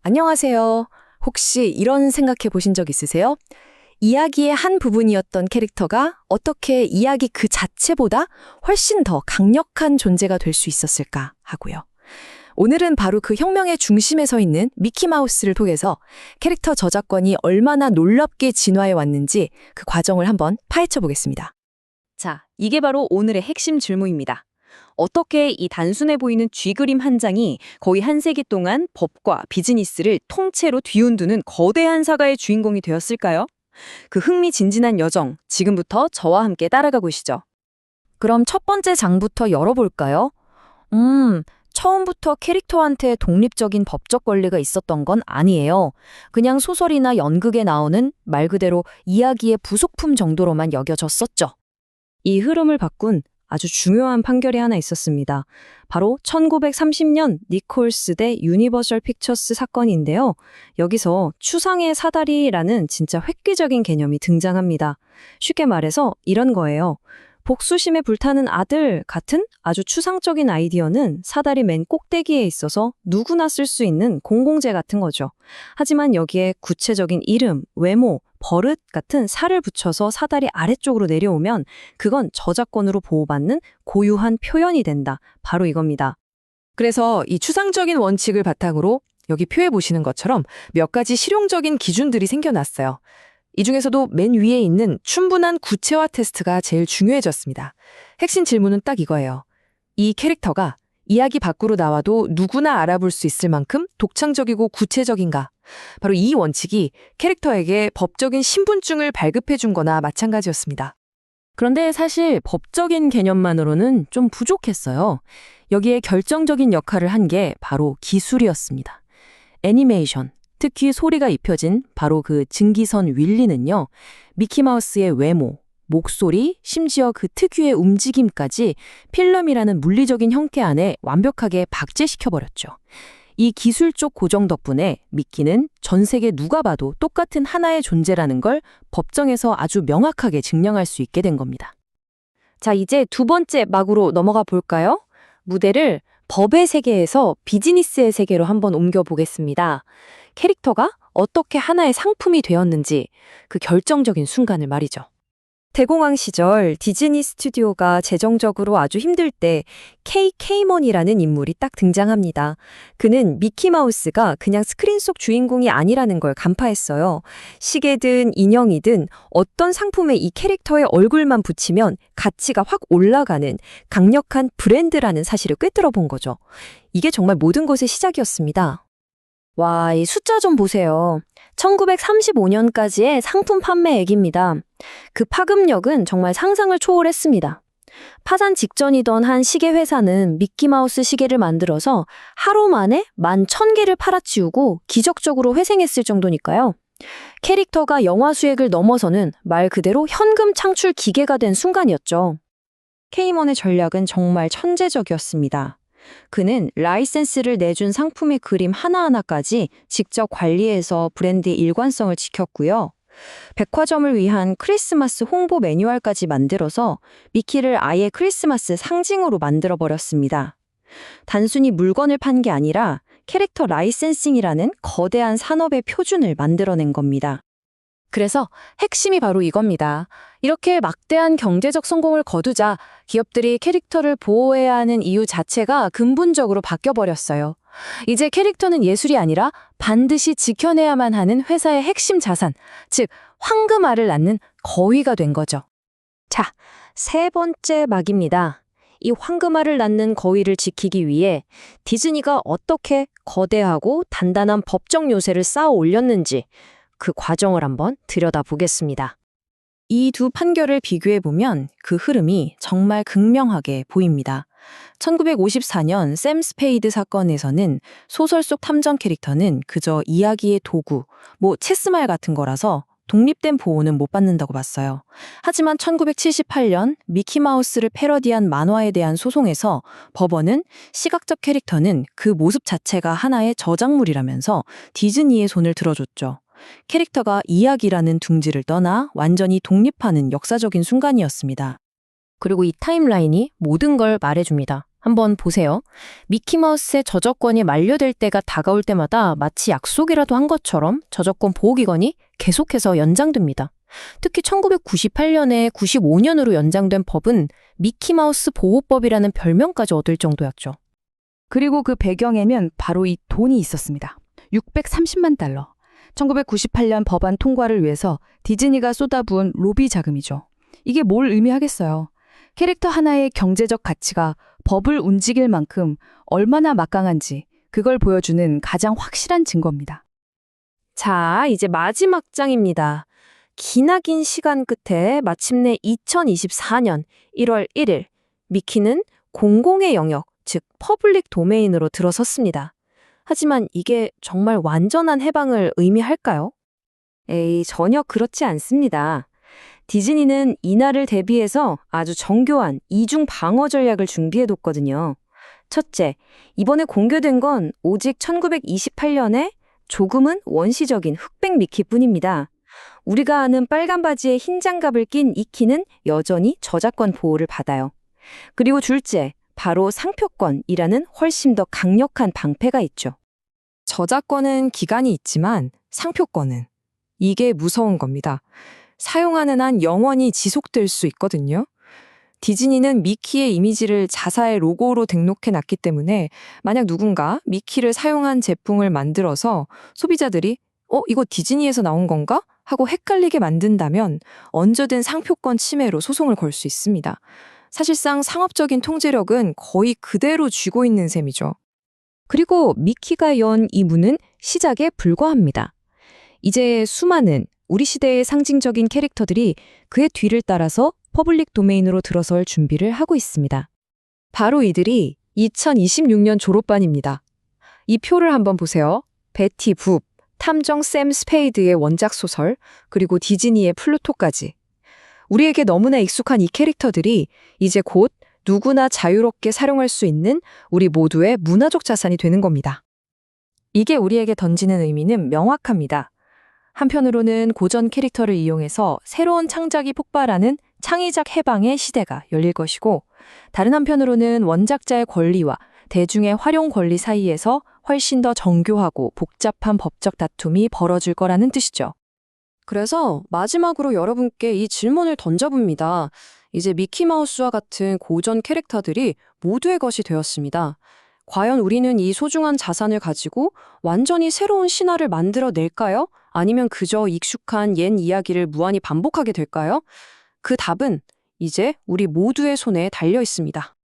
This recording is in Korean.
안녕하세요. 혹시 이런 생각해 보신 적 있으세요? 이야기의 한 부분이었던 캐릭터가 어떻게 이야기 그 자체보다 훨씬 더 강력한 존재가 될 수 있었을까 하고요. 오늘은 바로 그 혁명의 중심에 서 있는 미키마우스를 통해서 캐릭터 저작권이 얼마나 놀랍게 진화해 왔는지 그 과정을 한번 파헤쳐 보겠습니다. 자, 이게 바로 오늘의 핵심 질문입니다. 어떻게 이 단순해 보이는 쥐그림 한 장이 거의 한 세기 동안 법과 비즈니스를 통째로 뒤흔드는 거대한 사가의 주인공이 되었을까요? 그 흥미진진한 여정, 지금부터 저와 함께 따라가 보시죠. 그럼 첫 번째 장부터 열어볼까요? 처음부터 캐릭터한테 독립적인 법적 권리가 있었던 건 아니에요. 그냥 소설이나 연극에 나오는 말 그대로 이야기의 부속품 정도로만 여겨졌었죠. 이 흐름을 바꾼 아주 중요한 판결이 하나 있었습니다. 바로 1930년 니콜스 대 유니버셜 픽처스 사건인데요. 여기서 추상의 사다리라는 진짜 획기적인 개념이 등장합니다. 쉽게 말해서 이런 거예요. 복수심에 불타는 아들 같은 아주 추상적인 아이디어는 사다리 맨 꼭대기에 있어서 누구나 쓸 수 있는 공공재 같은 거죠. 하지만 여기에 구체적인 이름, 외모, 버릇 같은 살을 붙여서 사다리 아래쪽으로 내려오면 그건 저작권으로 보호받는 고유한 표현이 된다. 바로 이겁니다. 그래서 이 추상적인 원칙을 바탕으로 여기 표해 보시는 것처럼 몇 가지 실용적인 기준들이 생겨났어요. 이 중에서도 맨 위에 있는 충분한 구체화 테스트가 제일 중요해졌습니다. 핵심 질문은 딱 이거예요. 이 캐릭터가 이야기 밖으로 나와도 누구나 알아볼 수 있을 만큼 독창적이고 구체적인가? 바로 이 원칙이 캐릭터에게 법적인 신분증을 발급해 준 거나 마찬가지였습니다. 그런데 사실 법적인 개념만으로는 좀 부족했어요. 여기에 결정적인 역할을 한 게 바로 기술이었습니다. 애니메이션, 특히 소리가 입혀진 바로 그 증기선 윌리는요, 미키마우스의 외모, 목소리, 심지어 그 특유의 움직임까지 필름이라는 물리적인 형태 안에 완벽하게 박제시켜버렸죠. 이 기술적 고정 덕분에 미키는 전 세계 누가 봐도 똑같은 하나의 존재라는 걸 법정에서 아주 명확하게 증명할 수 있게 된 겁니다. 자, 이제 두 번째 막으로 넘어가 볼까요? 무대를 법의 세계에서 비즈니스의 세계로 한번 옮겨보겠습니다. 캐릭터가 어떻게 하나의 상품이 되었는지 그 결정적인 순간을 말이죠. 대공황 시절 디즈니 스튜디오가 재정적으로 아주 힘들 때 케이먼이라는 인물이 딱 등장합니다. 그는 미키마우스가 그냥 스크린 속 주인공이 아니라는 걸 간파했어요. 시계든 인형이든 어떤 상품에 이 캐릭터의 얼굴만 붙이면 가치가 확 올라가는 강력한 브랜드라는 사실을 꿰뚫어 본 거죠. 이게 정말 모든 것의 시작이었습니다. 와, 이 숫자 좀 보세요. 1935년까지의 상품 판매액입니다. 그 파급력은 정말 상상을 초월했습니다. 파산 직전이던 한 시계 회사는 미키마우스 시계를 만들어서 하루 만에 11,000개를 팔아치우고 기적적으로 회생했을 정도니까요. 캐릭터가 영화 수익을 넘어서는 말 그대로 현금 창출 기계가 된 순간이었죠. 케이먼의 전략은 정말 천재적이었습니다. 그는 라이센스를 내준 상품의 그림 하나하나까지 직접 관리해서 브랜드의 일관성을 지켰고요. 백화점을 위한 크리스마스 홍보 매뉴얼까지 만들어서 미키를 아예 크리스마스 상징으로 만들어버렸습니다. 단순히 물건을 판 게 아니라 캐릭터 라이센싱이라는 거대한 산업의 표준을 만들어낸 겁니다. 그래서 핵심이 바로 이겁니다. 이렇게 막대한 경제적 성공을 거두자 기업들이 캐릭터를 보호해야 하는 이유 자체가 근본적으로 바뀌어버렸어요. 이제 캐릭터는 예술이 아니라 반드시 지켜내야만 하는 회사의 핵심 자산, 즉 황금알을 낳는 거위가 된 거죠. 자, 세 번째 막입니다. 이 황금알을 낳는 거위를 지키기 위해 디즈니가 어떻게 거대하고 단단한 법적 요새를 쌓아 올렸는지 그 과정을 한번 들여다보겠습니다. 이 두 판결을 비교해보면 그 흐름이 정말 극명하게 보입니다. 1954년 샘 스페이드 사건에서는 소설 속 탐정 캐릭터는 그저 이야기의 도구, 체스말 같은 거라서 독립된 보호는 못 받는다고 봤어요. 하지만 1978년 미키마우스를 패러디한 만화에 대한 소송에서 법원은 시각적 캐릭터는 그 모습 자체가 하나의 저작물이라면서 디즈니의 손을 들어줬죠. 캐릭터가 이야기라는 둥지를 떠나 완전히 독립하는 역사적인 순간이었습니다. 그리고 이 타임라인이 모든 걸 말해줍니다. 한번 보세요. 미키마우스의 저작권이 만료될 때가 다가올 때마다 마치 약속이라도 한 것처럼 저작권 보호기간이 계속해서 연장됩니다. 특히 1998년에 95년으로 연장된 법은 미키마우스 보호법이라는 별명까지 얻을 정도였죠. 그리고 그 배경에는 바로 이 돈이 있었습니다. 630만 달러. 1998년 법안 통과를 위해서 디즈니가 쏟아부은 로비 자금이죠. 이게 뭘 의미하겠어요. 캐릭터 하나의 경제적 가치가 법을 움직일 만큼 얼마나 막강한지 그걸 보여주는 가장 확실한 증거입니다. 자, 이제 마지막 장입니다. 기나긴 시간 끝에 마침내 2024년 1월 1일 미키는 공공의 영역, 즉 퍼블릭 도메인으로 들어섰습니다. 하지만 이게 정말 완전한 해방을 의미할까요? 에이, 전혀 그렇지 않습니다. 디즈니는 이날을 대비해서 아주 정교한 이중 방어 전략을 준비해뒀거든요. 첫째, 이번에 공개된 건 오직 1928년에 조금은 원시적인 흑백 미키뿐입니다. 우리가 아는 빨간 바지에 흰 장갑을 낀 이 키는 여전히 저작권 보호를 받아요. 그리고 둘째, 바로 상표권이라는 훨씬 더 강력한 방패가 있죠. 저작권은 기간이 있지만 상표권은 이게 무서운 겁니다. 사용하는 한 영원히 지속될 수 있거든요. 디즈니는 미키의 이미지를 자사의 로고로 등록해 놨기 때문에 만약 누군가 미키를 사용한 제품을 만들어서 소비자들이 이거 디즈니에서 나온 건가? 하고 헷갈리게 만든다면 언제든 상표권 침해로 소송을 걸 수 있습니다. 사실상 상업적인 통제력은 거의 그대로 쥐고 있는 셈이죠. 그리고 미키가 연 이 문은 시작에 불과합니다. 이제 수많은 우리 시대의 상징적인 캐릭터들이 그의 뒤를 따라서 퍼블릭 도메인으로 들어설 준비를 하고 있습니다. 바로 이들이 2026년 졸업반입니다. 이 표를 한번 보세요. 베티 부, 탐정 샘 스페이드의 원작 소설, 그리고 디즈니의 플루토까지. 우리에게 너무나 익숙한 이 캐릭터들이 이제 곧 누구나 자유롭게 사용할 수 있는 우리 모두의 문화적 자산이 되는 겁니다. 이게 우리에게 던지는 의미는 명확합니다. 한편으로는 고전 캐릭터를 이용해서 새로운 창작이 폭발하는 창의적 해방의 시대가 열릴 것이고, 다른 한편으로는 원작자의 권리와 대중의 활용 권리 사이에서 훨씬 더 정교하고 복잡한 법적 다툼이 벌어질 거라는 뜻이죠. 그래서 마지막으로 여러분께 이 질문을 던져봅니다. 이제 미키마우스와 같은 고전 캐릭터들이 모두의 것이 되었습니다. 과연 우리는 이 소중한 자산을 가지고 완전히 새로운 신화를 만들어낼까요? 아니면 그저 익숙한 옛 이야기를 무한히 반복하게 될까요? 그 답은 이제 우리 모두의 손에 달려 있습니다.